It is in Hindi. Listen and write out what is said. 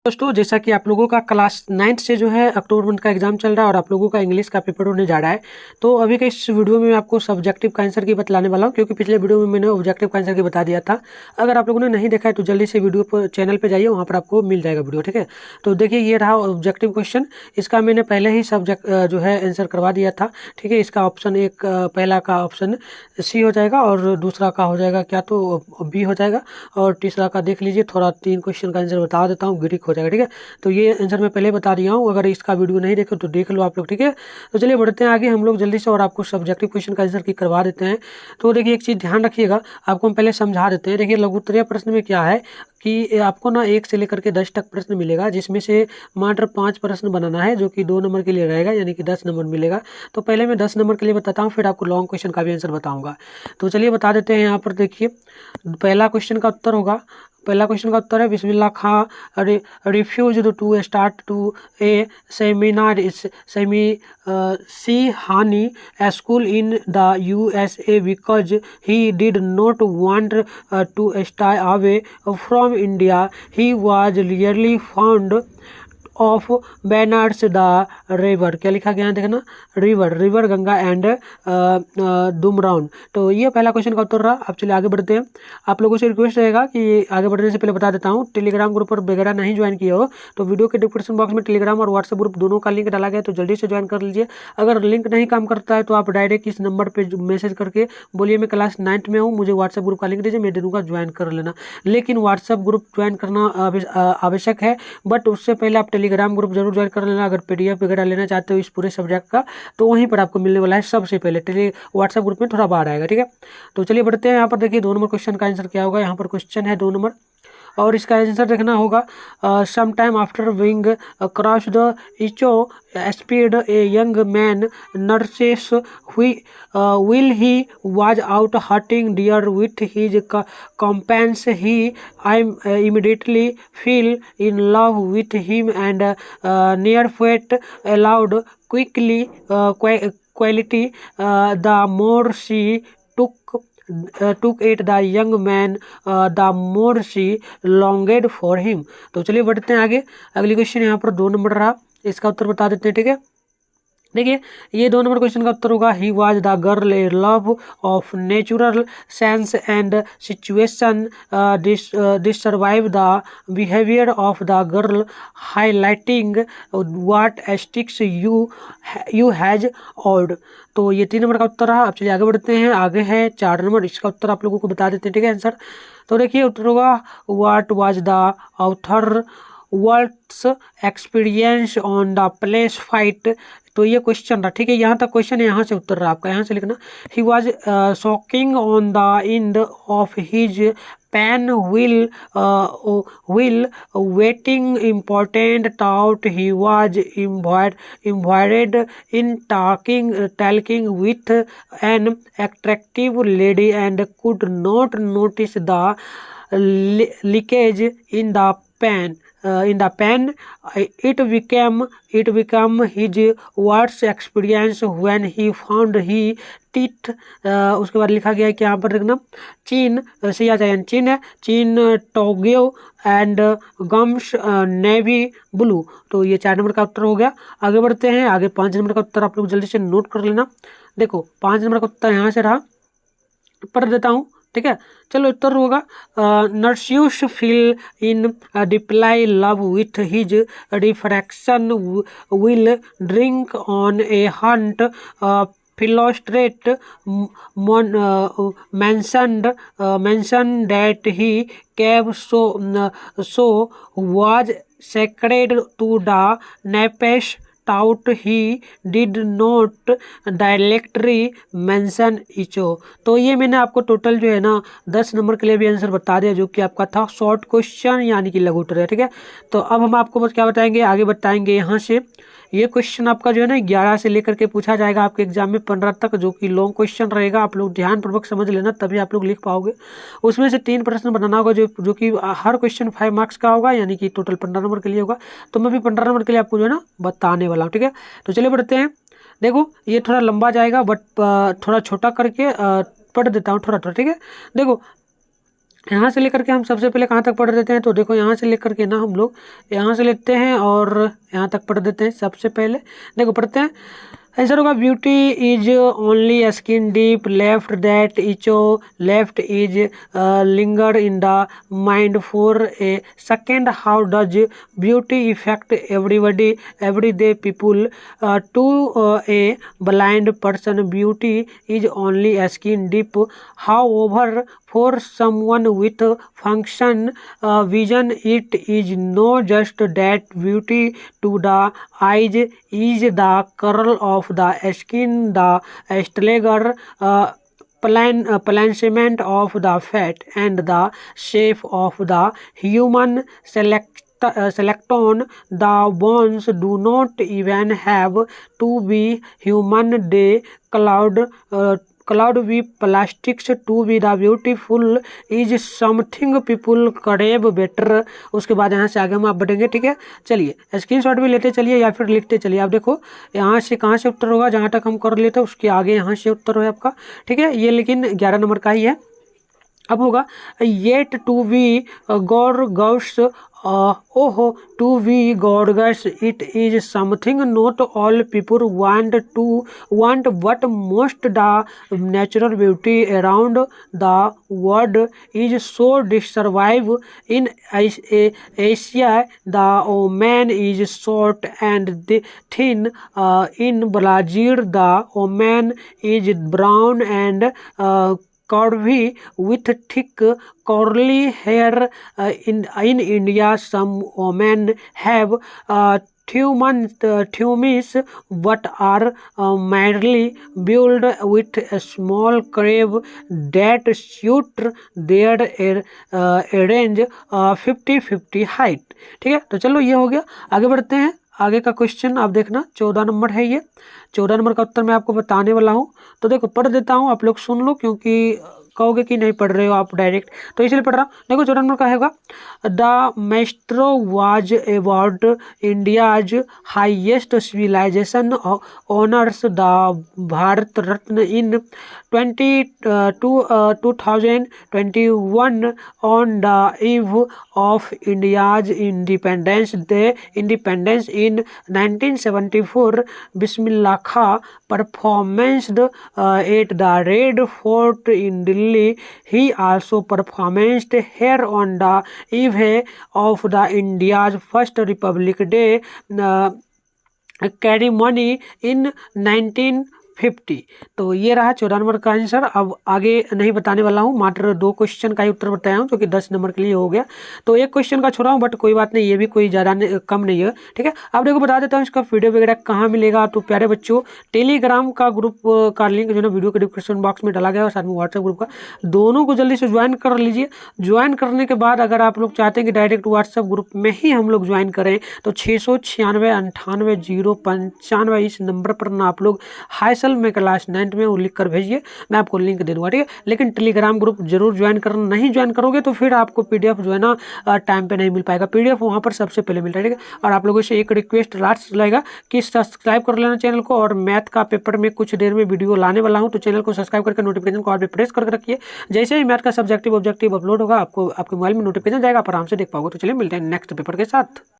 दोस्तों जैसा कि आप लोगों का क्लास 9th से जो है अक्टूबर मंथ का एग्जाम चल रहा है और आप लोगों का इंग्लिश का पेपर होने जा रहा है। तो अभी के इस वीडियो में मैं आपको सब्जेक्टिव का आंसर की बतलाने वाला हूं, क्योंकि पिछले वीडियो में मैंने ऑब्जेक्टिव का आंसर की बता दिया था। अगर आप लोगों ने नहीं देखा है तो जल्दी से वीडियो पर चैनल पर जाइए, वहाँ पर आपको मिल जाएगा वीडियो, ठीक है। तो देखिए ये रहा ऑब्जेक्टिव क्वेश्चन। इसका मैंने पहले ही सब्जेक्ट जो है आंसर करवा दिया था, ठीक है। इसका ऑप्शन एक पहला का ऑप्शन सी हो जाएगा और दूसरा का हो जाएगा क्या तो बी हो जाएगा, और तीसरा का देख लीजिए, थोड़ा 3 क्वेश्चन का आंसर बता देता हूँ, ग्रीक हो जाएगा, ठीक है। तो ये आंसर मैं पहले बता दिया हूँ, अगर इसका वीडियो नहीं देखे तो देख लो आप लोग, ठीक है। तो चलिए बढ़ते हैं आगे हम लोग जल्दी से और आपको सब्जेक्टिव क्वेश्चन का आंसर की करवा देते हैं। तो देखिए एक चीज़ ध्यान रखिएगा, आपको हम पहले समझा देते हैं। देखिए लघुत्तरीय प्रश्न में क्या है कि आपको ना 1 से लेकर के 10 तक प्रश्न मिलेगा, जिसमें से मात्र 5 प्रश्न बनाना है, जो कि 2 नंबर के लिए रहेगा, यानी कि 10 नंबर मिलेगा। तो पहले मैं 10 नंबर के लिए बताता हूँ, फिर आपको लॉन्ग क्वेश्चन का भी आंसर बताऊंगा। तो चलिए बता देते हैं। यहाँ पर देखिए पहला क्वेश्चन का उत्तर होगा, पहला क्वेश्चन का उत्तर है Bismillah Khan refused to start to a seminar shehnai school in the USA because he did not want to stay away from India. He was rarely fond of banners the river. क्या लिखा गया है देखना, रिवर गंगा एंड दुमराउन। तो ये पहला क्वेश्चन का उत्तर रहा। अब चलिए आगे बढ़ते हैं। आप लोगों से रिक्वेस्ट रहेगा कि आगे बढ़ने से पहले बता देता हूँ, टेलीग्राम ग्रुप पर वगैरह नहीं ज्वाइन किया हो तो वीडियो के डिस्क्रिप्शन बॉक्स में टेलीग्राम और व्हाट्सएप ग्रुप दोनों का लिंक डाला गया, तो जल्दी से ज्वाइन कर लीजिए। अगर लिंक नहीं काम करता है तो आप डायरेक्ट इस नंबर पर मैसेज करके बोलिए मैं क्लास 9th में हूँ, मुझे व्हाट्सएप ग्रुप का लिंक दीजिए, मैं दे दूँगा, ज्वाइन कर लेना। लेकिन व्हाट्सएप ग्रुप ज्वाइन करना आवश्यक है, बट उससे पहले आप टेलीग्राम ग्रुप जरूर ज्वाइन कर लेना। अगर PDF वगैरह लेना चाहते हो इस पूरे सब्जेक्ट का तो वहीं पर आपको मिलने वाला है सबसे पहले। व्हाट्सएप ग्रुप में थोड़ा बाहर आएगा, ठीक है। तो चलिए बढ़ते हैं। यहाँ पर देखिए 2 नंबर क्वेश्चन का आंसर क्या होगा। यहाँ पर क्वेश्चन है 2 नंबर और इसका आंसर देखना होगा। Some time after being cursed the Echo spied a young man Narcissus will he was out hunting deer with his companions. He immediately fell in love with him and near fate allowed quickly quality. The more she took it the young man the more she longed for him. तो चलिए बढ़ते हैं आगे। अगली क्वेश्चन यहाँ पर 2 नंबर रहा, इसका उत्तर बता देते हैं, ठीक है। देखिए ये 2 नंबर क्वेश्चन का उत्तर होगा he was the girl a love of natural sense and situation describe the behaviour of the girl highlighting what sticks you has old. तो ये 3 नंबर का उत्तर रहा। अब चलिए आगे बढ़ते हैं। आगे है 4 नंबर, इसका उत्तर आप लोगों को बता देते हैं, ठीक है, आंसर। तो देखिए उत्तर होगा what was the author words experience on the place fight. तो ये क्वेश्चन रहा, ठीक है। यहाँ तक क्वेश्चन है, यहाँ से उत्तर रहा आपका, यहाँ से लिखना। He was shocking on the end of his pen will waiting important thought he was involved in talking with an attractive lady and could not notice the leakage in the pen. It became his worst experience when he found he teeth. उसके बाद लिखा गया है कि यहाँ पर देखना चीन से या चाहे चीन है, चीन टोग्यो एंड गम्स नेवी ब्लू। तो ये 4 नंबर का उत्तर हो गया। आगे बढ़ते हैं। आगे 5 नंबर का उत्तर आप लोग जल्दी से नोट कर लेना। देखो 5 नंबर का उत्तर यहाँ से रहा, पढ़ देता हूँ, ठीक है। चलो उत्तर होगा Narcissus feel in deeply love with his reflection will drink on a hunt Philostrate mentioned that he gave so was sacred to the Nepes tout he did not directly mention इचो। तो ये मैंने आपको टोटल जो है ना 10 नंबर के लिए भी आंसर बता दिया, जो कि आपका था शॉर्ट क्वेश्चन यानी कि लघु उत्तर है, ठीक है। तो अब हम आपको बस क्या बताएंगे, आगे बताएंगे यहाँ से। ये क्वेश्चन आपका जो है ना 11 से लेकर के पूछा जाएगा आपके एग्जाम में 15 तक, जो कि लॉन्ग क्वेश्चन रहेगा। आप लोग ध्यानपूर्वक समझ लेना, तभी आप लोग लिख पाओगे। उसमें से 3 प्रश्न बनाना होगा, जो कि हर क्वेश्चन 5 मार्क्स का होगा, यानी कि टोटल 15 नंबर के लिए होगा। तो मैं भी 15 नंबर के लिए आपको जो है ना बताने वाला हूँ, ठीक है। तो चलिए बढ़ते हैं। देखो ये थोड़ा लंबा जाएगा, बट थोड़ा छोटा करके पढ़ देता हूँ थोड़ा थोड़ा, ठीक है। देखो यहाँ से लेकर के हम सबसे पहले कहाँ तक पढ़ देते हैं, तो देखो यहाँ से लेकर के ना हम लोग यहाँ से लेते हैं और यहाँ तक पढ़ देते हैं। सबसे पहले देखो पढ़ते हैं, आंसर होगा beauty is only skin deep left that echo left is linger in the mind for a second how does beauty affect everybody every day people to a blind person beauty is only skin deep how over for someone with function vision it is not just that beauty to the eyes is the curl of the skin, the stagger placement of the fat and the shape of the human selecton. The bones do not even have to be human, they cloud be plastics to be the beautiful is something people crave better। उसके बाद यहाँ से आगे हम आप बढ़ेंगे, ठीक है। चलिए स्क्रीनशॉट भी लेते चलिए या फिर लिखते चलिए। आप देखो यहाँ से कहाँ से उत्तर होगा, जहाँ तक हम कर लेते हैं उसके आगे यहाँ से उत्तर है आपका, ठीक है। ये लेकिन 11 नंबर का ही है। अब होगा येट टू बी गॉर्गस ओहो to be gorgeous it is something not all people want but most the natural beauty around the world is so disturbed in Asia the woman is short and thin, in Brazil the woman is brown and curvy with thick curly hair, in India some women have thumbs but are merely built with a small crave that suit their range 50-50 height। ठीक है, तो चलो ये हो गया। आगे बढ़ते हैं। आगे का क्वेश्चन आप देखना 14 नंबर है। ये 14 नंबर का उत्तर मैं आपको बताने वाला हूँ। तो देखो पढ़ देता हूँ, आप लोग सुन लो, क्योंकि कहोगे कि नहीं पढ़ रहे हो आप डायरेक्ट, तो इसलिए पढ़ रहा हूँ। देखो 14 नंबर का होगा the maestro was award India's highest civilization honours the Bharat Ratna in 2021 on the eve of India's independence in 1974 Bismillah Khan performed at the Red Fort in Delhi. He also performed here on the eve of the India's first Republic Day ceremony in 1950। तो ये रहा 14 नंबर का आंसर। अब आगे नहीं बताने वाला हूँ, मात्र 2 क्वेश्चन का ही उत्तर बताया हूँ, जो कि 10 नंबर के लिए हो गया। तो एक क्वेश्चन का छोड़ा हूँ, बट कोई बात नहीं, ये भी कोई ज़्यादा कम नहीं है, ठीक है। अब देखो बता देता हूँ इसका वीडियो वगैरह कहाँ मिलेगा। तो प्यारे बच्चों, टेलीग्राम का ग्रुप का लिंक जो है ना वीडियो के डिस्क्रिप्शन बॉक्स में डाला गया, और साथ में व्हाट्सएप ग्रुप का, दोनों को जल्दी से ज्वाइन कर लीजिए। ज्वाइन करने के बाद अगर आप लोग चाहते हैं कि डायरेक्ट व्हाट्सएप ग्रुप में ही हम लोग ज्वाइन करें, तो 696-98-095 इस नंबर पर ना आप लोग हाई सेल में क्लास 9 में वो लिख कर भेजिए, मैं आपको लिंक दे दूंगा, ठीक है। लेकिन टेलीग्राम ग्रुप जरूर ज्वाइन करना, नहीं ज्वाइन करोगे तो फिर आपको पीडीएफ जो है ना टाइम पे नहीं मिल पाएगा। पीडीएफ वहाँ पर सबसे पहले मिलता है, ठीक है। और आप लोगों से एक रिक्वेस्ट लास्ट रहेगा कि सब्सक्राइब कर लेना चैनल को, और मैथ का पेपर में कुछ देर में वीडियो लाने वाला हूँ, तो चैनल को सब्सक्राइब करके नोटिफिकेशन को ऑल पे प्रेस करके रखिए। जैसे ही मैथ का सब्जेक्टिव ऑब्जेक्टिव अपलोड होगा, आपको आपके मोबाइल में नोटिफिकेशन जाएगा, आप आराम से देख पाओगे। तो चलिए मिलते हैं नेक्स्ट पेपर के साथ।